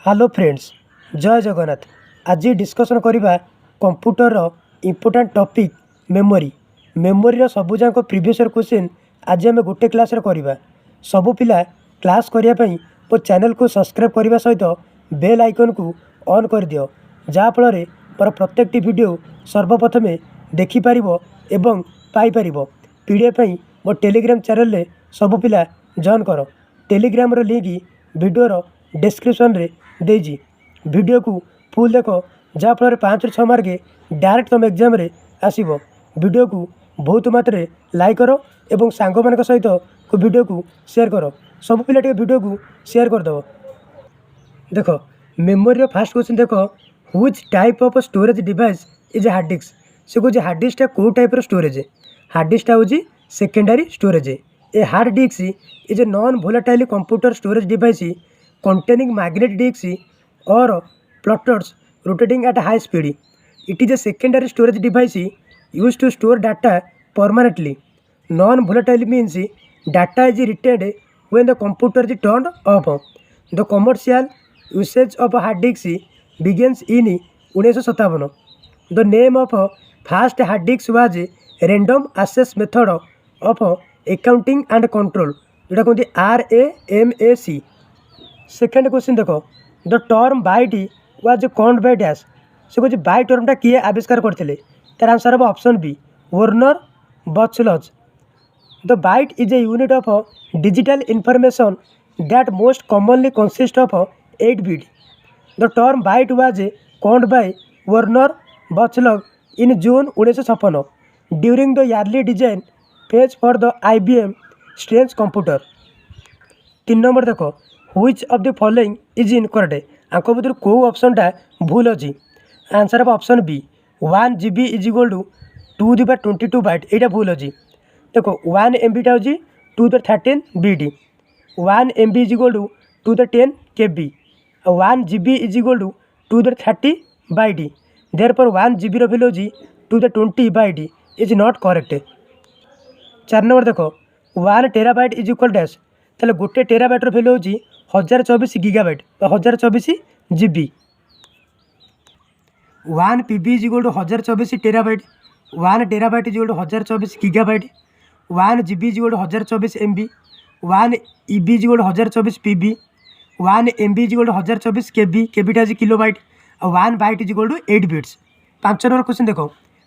Hello friends, जय जगन्नाथ। आज discussion करवा computer important topic memory. Memory सबूक प्रीवियस ईयर क्वेश्चन आज आम गोटे क्लास करवा। सबू पिला क्लास करने मो चैनल को सब्सक्राइब करने सहित बेल आइकन को ऑन कर दियो, जहाँफल मोर प्रत्येक वीडियो सर्वप्रथम देखिपर एवं पाइपर। पीडीएफ मो टेलीग्राम चैनल रे सबू पिला जॉइन कर। टेलीग्राम लिंक वीडियो डिस्क्रिप्शन रे देजी। वीडियो को फुल देख, जहाँफल 5 ରୁ 6 मार्क डायरेक्ट तुम एग्जाम रे आसीबो। वीडियो को बहुत मात्रा लाइक करो एवं सांग मान सहित वीडियो को शेयर करो। सब पिला वीडियो को शेयर करदेव। देख मेमोरी फास्ट क्वेश्चन देख, which type of storage device is hard disk. से कहे हार्ड डिस्क कौ टाइप स्टोरेज। हार्ड डिस्क हूँ secondary storage. A hard disk is a non volatile computer storage device containing magnetic disks or plotters rotating at high speed. It is a secondary storage device used to store data permanently. Non-volatile means data is retained when the computer is turned off. The commercial usage of hard disk begins in 1957. The name of first hard disk was random access method of accounting and control, जोटा कहते RAMAC. Second question देख, the term byte was coined by dash. से कहे bite टर्मटा किए आविष्कार करते। तार answer हम option B, Werner Buchholz. The byte is a unit of digital information that most commonly consist of 8 bit. The term byte was coined by Werner Buchholz in June 1956 during the early design phase for the IBM stretch computer. 3 number देख, which of the following is incorrect. आंक भर कौ ऑप्शनटा भूल अच्छी। Answer of option B, 1 GB is equal to 2^22 bite. यहाँ भूल अच्छी। देखो 1 MB टा हूँ 2^13 BD, 1 MB is equal to 2^10 KB, 1 GB is equal to 2^30 BD। Therefore 1 GB value हूँ 2^20 BD is not correct. 4 number देख, 1 TB इज इक्वल डैश। ताले गोटे टेराबाइटर वैल्यू हूँ 1024 GB 1024 GB। 1 PB is equal to 1024 TB, 1 TB is equal to 1024 GB, 1 GB is equal to 1024 MB, 1 EB is equal to 1024 PB, 1 MB is equal to 1024 KB। केबीटा हूँ kilobyte और 1 byte is equal to 8 bits. 5 number question देख,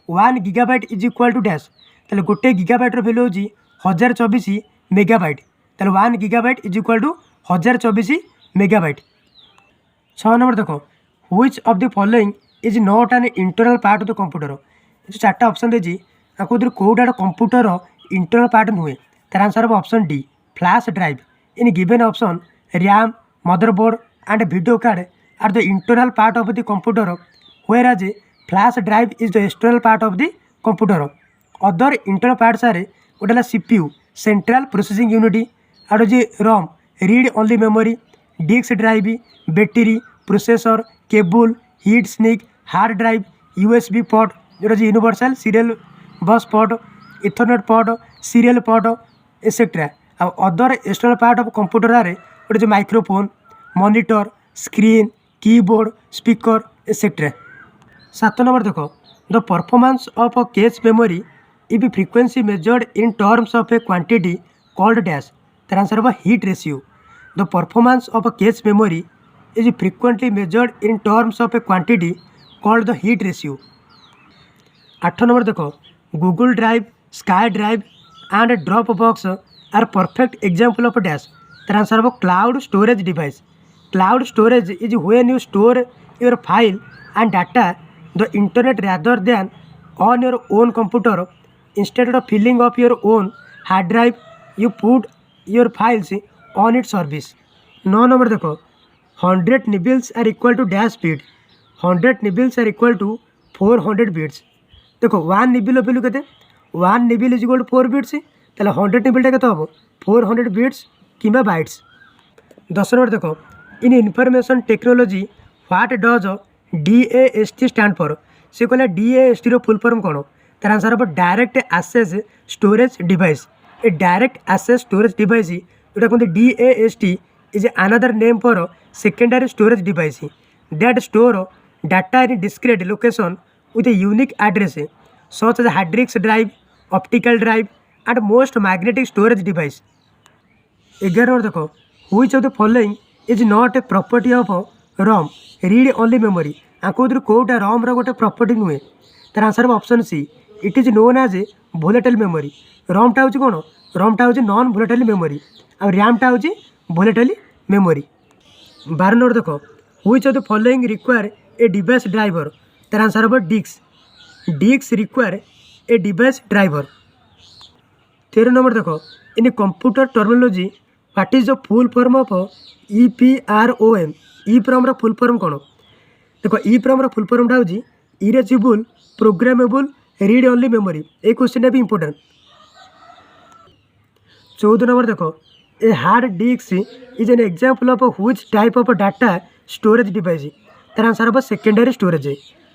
1 GB is equal to dash. ताले गोटे गीगाबाइटर value हूँ 1024 megabyte. ताले 1 GB is equal to 1024 megabyte. 6 number देख, which of the following is not an internal part of the computer. जो 4टा option देजी आपको कौटा computer internal part नुहे। तार आंसर हम option D, flash drive. In given option RAM, motherboard and video card are the internal part of the computer, whereas flash drive is the external part of the computer. Other internal parts are गोटे CPU central processing unit, आड़ जे ROM read only memory, disk drive, battery, processor, cable, heat sink, hard drive, USB port जोटा universal serial bus port, ethernet port, serial port etcetera. Other external part of computer are गोटे जो microphone, monitor, screen, keyboard, speaker etcetera. 7 number देख, the performance of a cache memory if frequency measured in terms of a quantity called dash. तार answer हम hit ratio. The performance of a cache memory is frequently measured in terms of a quantity called the hit ratio. 8 number देख, Google Drive, SkyDrive and Dropbox are perfect example of dash. तार answer हम cloud storage device. Cloud storage is when you store your file and data the internet rather than on your own computer. Instead of filling of your own hard drive you put your files on it service. 9 number देख, 100 nibbles are equal to dash speed. 100 nibbles are equal to 400 bits. देखो 1 nibble value के 1 nibble is equal to 4 bits. ताले 100 निबलटा के हम 400 bits कि bytes. 10 number देख, in information technology what does DAST stand for. से कहला DAST रो फुल फॉर्म कौन। तार आंसर हम डायरेक्ट एक्सेस स्टोरेज डिवाइस। ए डायरेक्ट एक्सेस स्टोरेज डिवाइस जोटा कहते DAST is another name for a secondary storage device that store data in discrete location with a unique address such as hard disk drive, optical drive and most magnetic storage device. 11 number देखो which of the following is not a property of ROM read only memory आपको कौटा ROM रो गोटे property नुहे तार answer option C it is known as a volatile memory ROM टा हूँ कौन ROM टा हूँ नॉन वोलेटाइल मेमोरी और RAM टा हूँ वोलेटाइल मेमोरी 12 नंबर देखो which of the following require a device driver तार आंसर हम disk require a device driver 13 number देखो in computer terminology what is the full form of EPROM EPROM रो full form कौन देखो EPROM रो full form टा हूँ erasable programmable read only memory ये क्वेश्चन भी इंपोर्टेंट 14 नंबर देखो a hard disk is an example of which type of data storage device तार आंसर हम secondary storage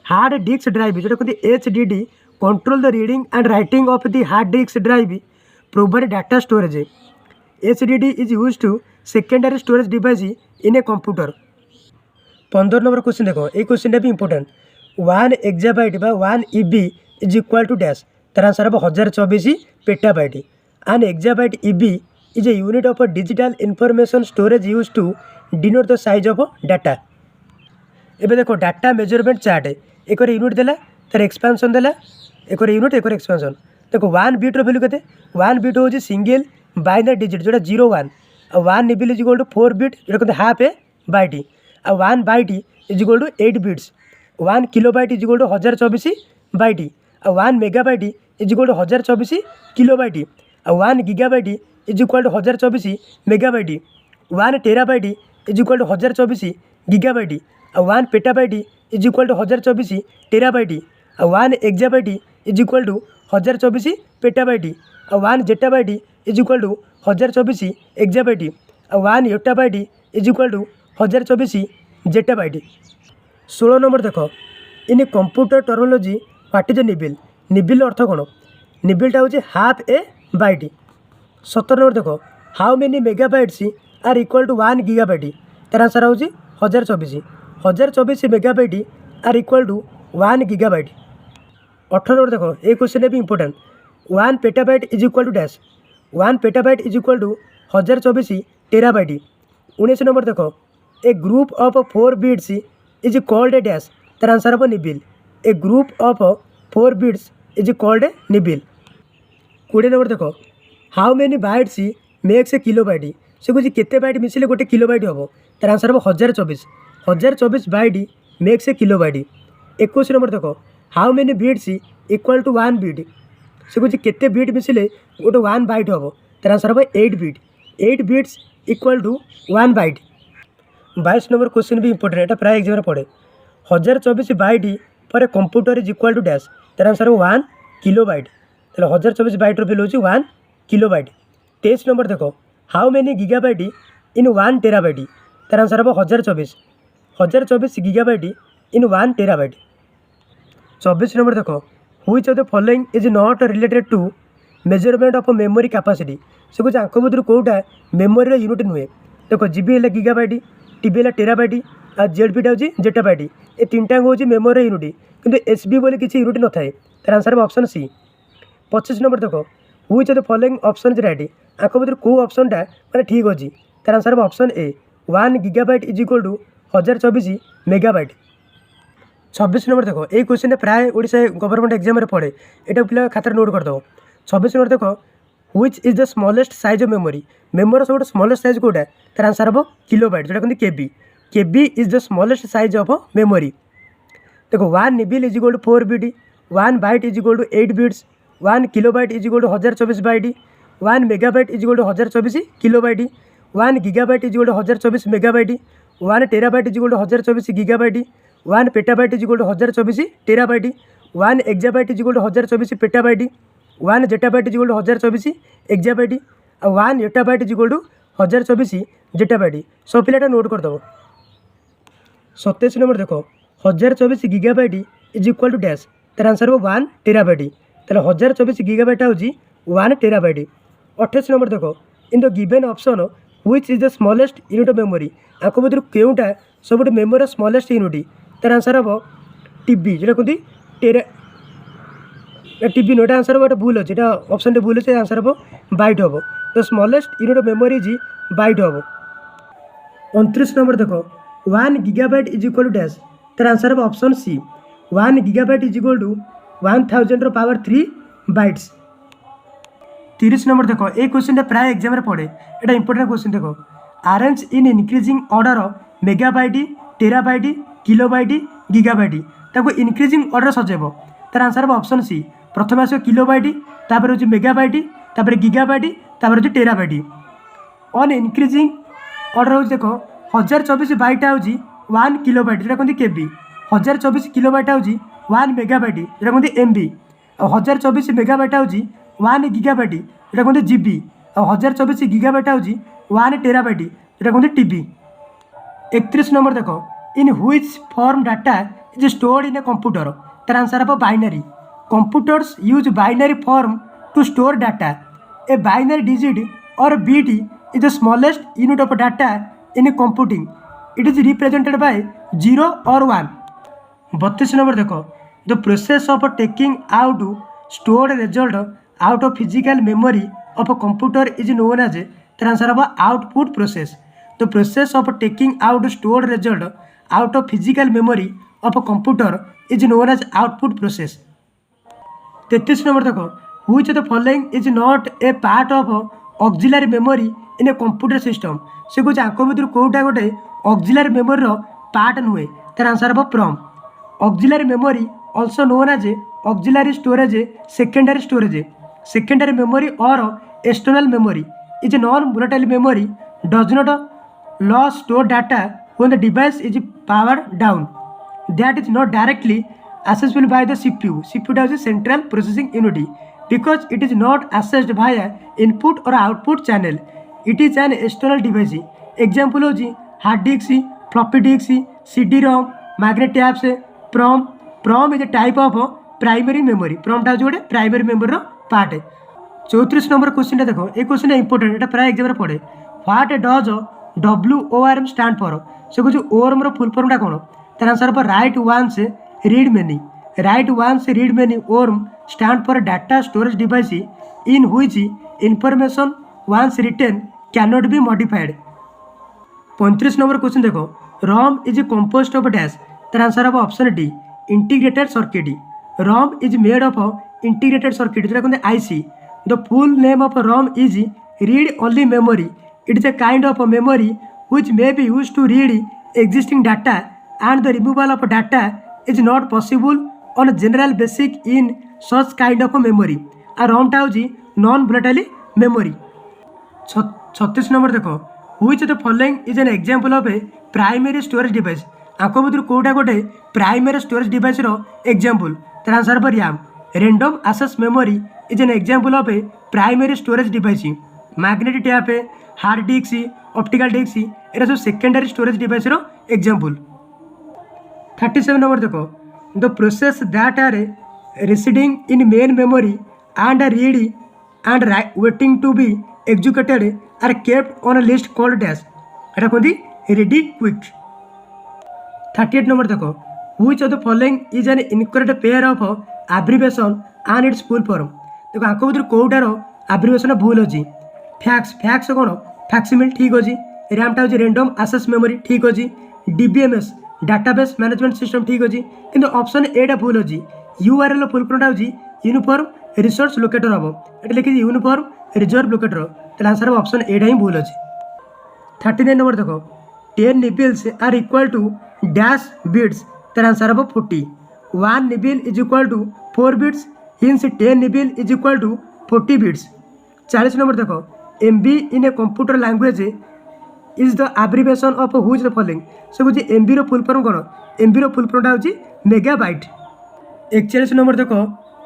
hard disk drive जो कहते HDD control the reading and writing of the hard disk drive provide data storage HDD is use to secondary storage device in a computer 15 number question देखो ये question भी important 1 एक्जाबाइट बा 1 EB is equal to dash तार answer हम 1024 petabyte and exabyte EB is a unit of digital information storage use to denote the size of data एबे देखो data measurement chart एक unit देला तार एक्सपेंशन देला एक यूनिट एक एक्सपेंशन देखो 1 बिट वैल्यू के 1 बिट हूँ सिंगल बाइनरी डिजिट जो 0 1 और 1 nibble is equal to 4 bit जो कहते हाफ ए बाइट और 1 byte is equal to 8 bits 1 kilobyte is equal to 1024 byte और 1 megabyte is equal to 1024 kilobyte और 1 gigabyte is equal to 1024 megabyte 1 terabyte is equal to 1024 gigabyte और 1 petabyte is equal to 1024 terabyte और 1 exabyte is equal to 1024 petabyte और 1 zettabyte is equal to 1024 exabyte और 1 yottabyte is equal to 1024 zettabyte 16 number देखो in computer terminology what is nibble nibble अर्थ कौन निबिलटा हूँ half a byte 17 number देखो how many megabytes are equal to 1 gigabyte तार answer हूँ 1024 megabyte are equal to 1 gigabyte 18 number देखो ये क्वेश्चन भी important 1 petabyte is equal to dash 1 petabyte is equal to 1024 terabyte 19 number देखो a group of 4 bits is called a dash तार answer हम nibble a group of 4 bits is called a nibble 20 number देखो how many bytes makes a kilobyte से कुछ केते bite मिसिले गोटे kilobyte हम तार आंसर हम 1024 byte makes a kilobyte 21 number देखो how many bits equal to 1 bit से कुछ केते बिट मिसिले गोटे 1 बाइट हम तार आंसर हम 8 bit 8 bits equal to 1 byte 22 number question भी इंपोर्टेंट एटा प्राय एग्जाम पड़े 1024 बाइट पर a computer is equal to dash तार आंसर 1 किलोबाइट ताहले 1024 बाइट वैल्यू होची 1 किलोबाइट 23 नंबर देखो how many gigabyte in 1 terabyte तार आंसर हम 1024 गीगाबाइट इन 1 टेराबाइट 24 नंबर देखो which of the following is not related to measurement of memory capacity से कुछ आंक भर कौटा मेमोरी यूनिट नुहे देखो जीबी है गीगाबाइट टीबी है टेराबाइट और जेडबीटा हूँ जेटाबाइट ये तीनटा हूँ मेमोरी यूनिट किंतु एसबी बोली किसी यूनिट न थाए तार आंसर हम ऑप्शन सी 25 नंबर देखो which of the following option is right आंक भर कौ ऑप्शनटा मैंने ठीक अच्छी तार आंसर हम option A 1 gigabyte is equal to 1024 megabyte 26 number देखो ये क्वेश्चन प्राय ओडिशा गवर्नमेंट एग्जाम पड़े ये पिला खातर नोट करदेव 26 नंबर देखो which is the smallest size of memory memory सब स्मॉलेस्ट साइज कौटा तार आंसर हम किलोबाइट जोटा कहते KB is the smallest size of memory देखो 1 nibble is equal to 4 bit 1 byte is equal to 8 bits 1 kilobyte is equal to 1024 byte 1 megabyte is equal to 1024 kilobyte 1 gigabyte is equal to 1024 megabyte 1 terabyte is equal to 1024 gigabyte 1 petabyte is equal to 1024 terabyte 1 exabyte is equal to 1024 petabyte 1 zettabyte is equal to 1024 exabyte और 1 yottabyte is equal to 1024 zettabyte सब पिलाटा note करदेव 27 number देखो 1024 gigabyte is equal to dash तार answer हम 1 terabyte ताहले 1024 gigabyte हूँ 1 terabyte 28 number देखो in the given option which is the smallest unit of memory आको भर केउटा सब मेमोरी स्मॉलेस्ट यूनिट तार आंसर हम टीबी जो कहते टेरा टीबी नो आंसर हम भूल अच्छे ऑप्शन भूल अच्छे आंसर हम बाइट हम the smallest unit of memory is byte हम 29 नंबर देखो 1 gigabyte is equal to dash तार आंसर हम option C 1 gigabyte is equal to 1000 power 3 bytes 30 number देखो ये क्वेश्चन प्राय एग्जाम पड़े यहाँ इंपोर्टेंट क्वेश्चन देखो arrange in increasing order megabyte terabyte kilobyte gigabyte ताको इंक्रीजिंग ऑर्डर सजेब तार आंसर हम ऑप्शन सी प्रथम आस किलोबाइट तापर हूँ मेगाबाइट तापर गीगाबाइट तापर हूँ टेराबाइट ऑन इंक्रीजिंग ऑर्डर हूँ देखो 1024 बाइट हूँ 1 किलोबाइट जो कहते केबी 1024 किलोबाइट हूँ 1 मेगाबाइट जो कहते एमबी और 1024 मेगाबाइट हूँ 1 गीगाबाइट जो कहते जीबी और 1024 गीगाबाइट हूँ 1 टेराबाइट जो कहते टीबी 31 नंबर देखो in which form data is stored in a computer तार आंसर हम binary computers use binary form to store data a binary digit or bit is the smallest unit of data in computing it is represented by 0 or 1 32 number देखो the process of taking out stored result out of physical memory of a computer is known as तार answer हम output process the process of taking out stored result out of physical memory of a computer is known as output process 33 number देखो which of the following is not a part of auxiliary memory in a computer system से कौन आंक भर कौटा गोटे auxiliary memory part नुहे तार answer हम from auxiliary memory also known as auxiliary storage secondary memory or external memory is non volatile memory does not loss store data when the device is powered down that is not directly accessible by the CPU. CPU is a central processing unit because it is not accessed via input or output channel. It is an external device. Example होजी hard disk, floppy disk, CD-ROM, magnetic apps, PROM. PROM is a type of primary memory. PROM टा जो primary memory रो part है 34 number question देखो ये question important एटा प्राय exam पड़े what does WORM stand for से कुछ ओरम रो फुल फॉर्म टा कौन तार आंसर पर write once read many read many WORM stand for data storage device in which information once written can not be modified 35 number question देखो ROM is composed of dash तार answer हम option D integrated circuit ROM is made of integrated circuit जो कहते IC the full name of ROM is read only memory it is a kind of a memory which may be used to read existing data and the removal of data is not possible on a general basis in such kind of a memory. A ROM टा होजी non volatile memory. 36 number देखो which of the following is an example of a primary storage device आंको भर कोटा गोटे primary storage device रो example तार answer पर RAM random access memory is an example of a primary storage device magnetic tape hard disk optical disk ये सब secondary storage device रो example 37 number देखो the process that are residing in main memory and are read and waiting to be executed are kept on a list called dash एटा कहते ready quick 38 number देखो which of the following is an incorrect pair of abbreviation and its full form देखो आंको भर कोटार abbreviation भूल अच्छी fax कौन फैक्सिमिल ठीक अच्छी रैम टा हूँ रैंडम एक्सेस मेमोरी ठीक अच्छी DBMS डाटाबेस मैनेजमेंट सिस्टम ठीक अच्छी किंतु ऑप्शन एटा भूल अच्छी URL फुल फॉर्म टा हूँ यूनिफॉर्म रिसोर्स लोकेटर हम ये लिखी यूनिफॉर्म रिजर्व लोकेटर तो आंसर ऑप्शन एटा ही भूल अच्छी 39 नंबर देखो 10 nibbles are equal to dash bits तर आंसर हम 40 1 nibble is equal to 4 bits hence 10 nibble is equal to 40 bits 40 number देखो MB in a computer language is the abbreviation of which the following से कुछ MB रो full form कौन MB रो full form होची megabyte 41 number देखो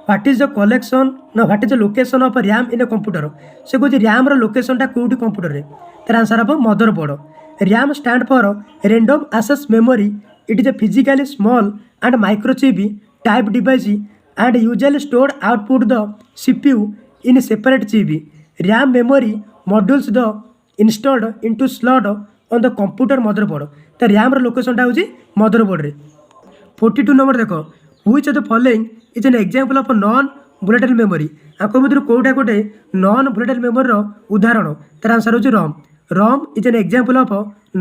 what is the collection ना what is the location of RAM in a computer से कुछ रैम रो लोकेशन टा कोठी कंप्यूटर रे तर आंसर हम motherboard RAM stand for random access memory it is a physically small and microchip type device and usually stored output the CPU in a separate chip. RAM memory modules the installed into slot on the computer motherboard तो RAM लोकेशनटा हूँ motherboard रे 42 number देख which of the following is an example of non volatile memory आंक भर कौटा गोटे non volatile memory उदाहरण तार answer हूँ ROM ROM is an example of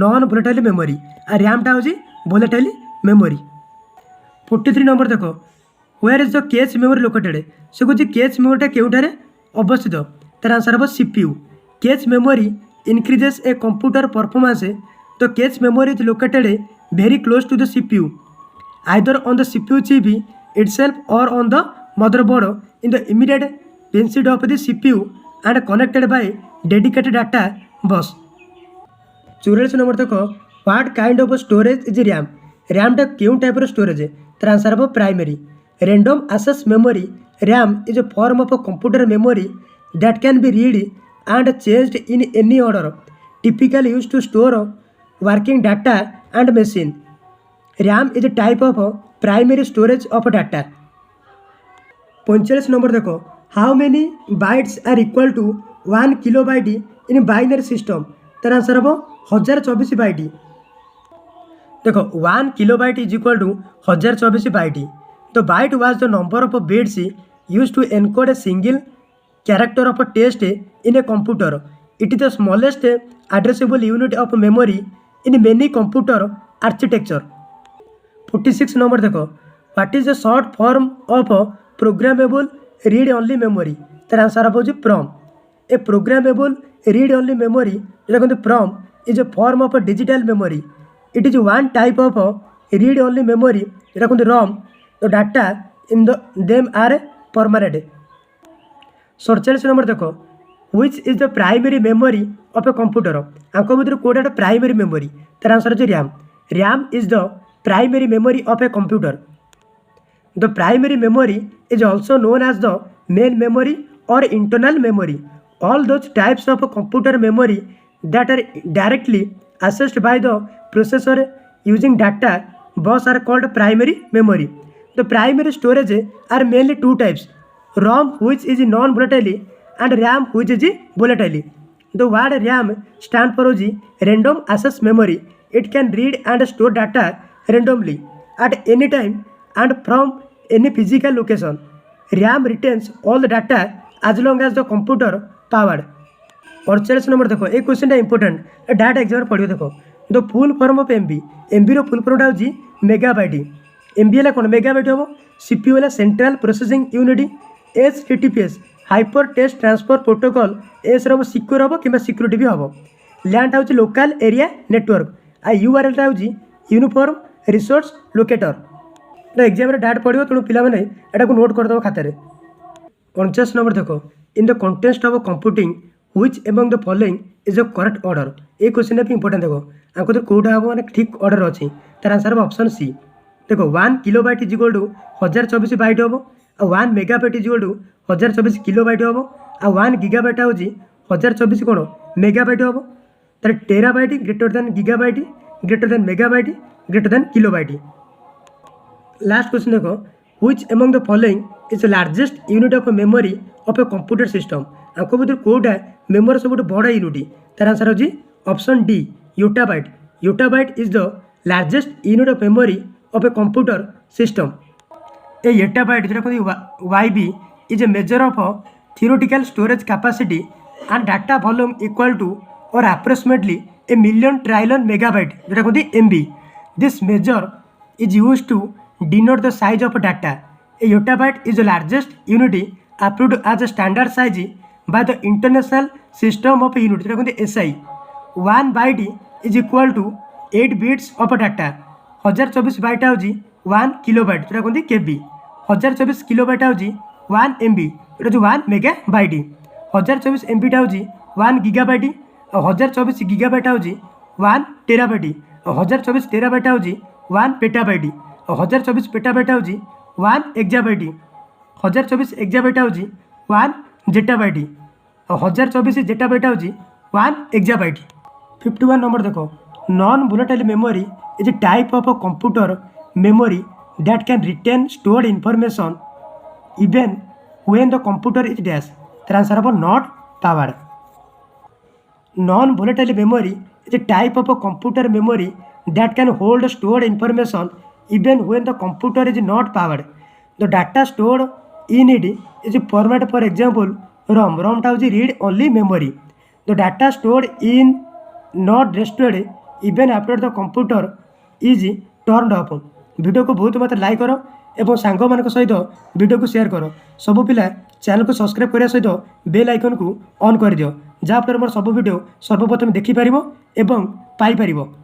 non volatile memory आ रैमटा हूँ वोलेटाइल मेमोरी 43 नंबर देख where is the cache memory located से कौन कैश मेमोरीटा केउठारे अवस्थित तार आंसर हम CPU cache memory increases a computer performance the cache memory is located very close to the CPU either on the CPU chip itself or on the motherboard in the immediate vicinity of the CPU and connected by dedicated data bus 44 number देख what kind of storage is RAM RAM टा क्यों type storage तार answer हम primary random access memory RAM is a form of a computer memory that can be read and changed in any order typically used to store working data and machine RAM is a type of primary storage of data 45 number देखो how many bytes are equal to 1 kilobyte in binary system तार answer हम 1024 bite देखो 1 kilobyte is equal to 1024 byte the byte was the number of bits used to encode a single character of a text in a computer. It is the smallest addressable unit of memory in many computer architecture. 46 number देखो what is the short form of programmable read only memory तार answer हो PROM. A programmable read only memory जो कहते PROM is a form of a digital memory. It is one type of read only memory जो कहते ROM. The data in them are permanent. 47 number देखो which is the primary memory of a computer आंक भर कौटा primary memory तार answer हो RAM RAM is the primary memory of a computer the primary memory is also known as the main memory or internal memory all those types of computer memory that are directly accessed by the processor using data bus are called primary memory. The primary storage are mainly two types ROM which is non-volatile and RAM which is volatile. The word RAM stands for random access memory. It can read and store data randomly at any time and from any physical location. RAM retains all the data as long as the computer powered. 48 number देखो एक question important डाटा exam पढ़ो देखो the full form of MB MB रो full फॉर्मटा होची megabyte MB है कौन मेगाबाइट हम सीपीयू है central processing unit HTTPS hyper text transfer protocol S रो सिक्योर हम कि सिक्योरिटी भी हम लैंड होची लोकल एरिया नेटवर्क आ URL टा होची यूनिफॉर्म रिसोर्स लोकेटर तो एग्जाम रे डाटा पढ़ो तेणु पिला माने एटा को नोट कर दो खाता रे 49 नंबर देखो in the context of computing which among the following is a correct order ये क्वेश्चन भी इंपोर्टेंट देखो आंको तो कौटा हम माने ठीक ऑर्डर अच्छी तार आंसर हम ऑप्शन सी देखो 1 kilobyte is equal to 1024 byte हम आ 1 megabyte is equal to 1024 kilobyte हम आ 1 गीगाबाइट होची 1024 कोन मेगाबाइट हम तार terabyte greater than gigabyte greater than megabyte greater than kilobyte last question देखो which among the following is the largest unit of memory of a computer system आंको भर कौटा memory सब बड़ यूनिट तार आंसर होची option D yottabyte yottabyte is the largest unit of memory of a computer system a yottabyte जो कहते YB is a measure of theoretical storage capacity and data volume equal to और approximately a million trillion megabyte जो कहते MB this measure is use to denote the size of data a yottabyte is the largest unit approved as a standard size by the International System of Unit जो कहते SI 1 byte is equal to 8 bits of data 1024 bite होची 1 kilobyte जो कहते KB 1024 kilobyte होची 1 MB जो 1 megabyte 1024 MB होची 1 gigabyte 1024 gigabyte होची 1 terabyte 1024 terabyte होची 1 पेटाबाइट 1024 पेटाबाइट होची 1 एक्जाबाइट 1024 एक्जाबाइट होची 1 जेटाबाइट 1024 जेटाबाइट होची 1 एक्जाबाइट 51 नंबर देखो non volatile memory is a type of a computer memory that can retain stored information even when the computer is dash तार answer हम not powered Non-volatile memory is a type of a computer memory that can hold stored information even when the computer is not powered. The data stored in it is a format, for example, ROM. ROM टा होची read only memory. The data stored in not destroyed even after the computer is turned off. Video को बहुत मात्रा like करो एवं सांग मान सहित वीडियो को शेयर करो। सब पिला चैनल को सब्सक्राइब करने सहित बेल आइकन को ऑन कर दियो, जहाँफल मोर सब वीडियो सर्वप्रथम देखिपार एवं पाइपर।